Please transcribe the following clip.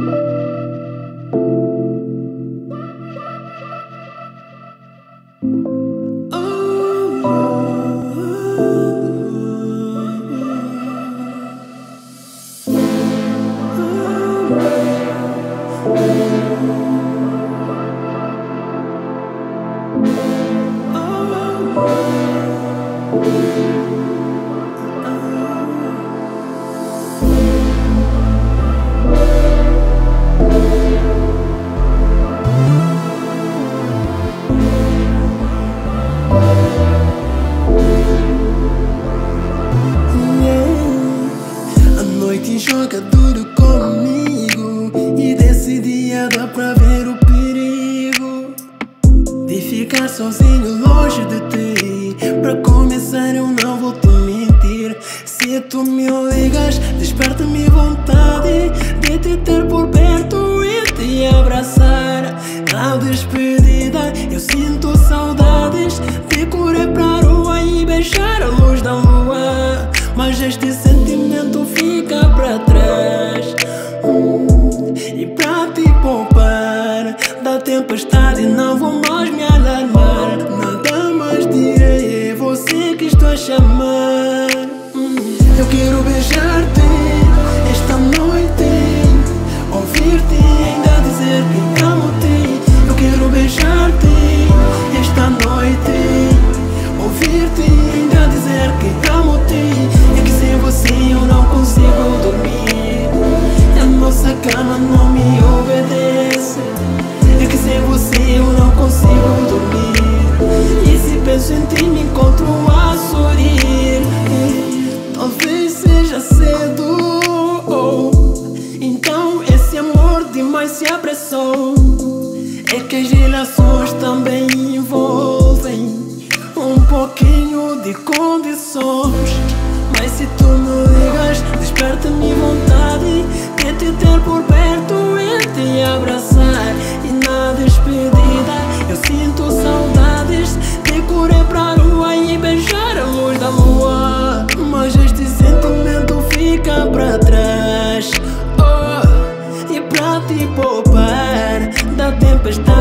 A noite joga duro comigo e desse dia dá pra ver o perigo de ficar sozinho longe de ti. Pra começar eu não vou te mentir. Se tu me ligas, desperta-me vontade de te ter por perto e te abraçar. Na despedida eu sinto saudades de correr pra rua e beijar a luz da lua. Mas este sentimento fica pra trás. E pra te poupar da tempestade não vou mais me alarmar. Nada mais direi, é você que estou a chamar. Eu quero beijar-te esta noite, ouvir-te e ainda dizer que amo-te. Eu quero beijar-te esta noite, ouvir-te e ainda dizer que amo-te. É que sem você eu não consigo dormir, a nossa cama não me obedece. É que sem você eu não consigo dormir, e se penso em ti me encontro a sorrir. Talvez seja cedo, então esse amor demais se apressou. É que as relações também envolvem um pouquinho de condições. Mas se tu me ligas, desperta-me vontade de te ter por perto e te abraçar. E na despedida eu sinto saudades de correr pra rua e beijar a luz da lua. Mas este sentimento fica pra trás. E pra te poupar da tempestade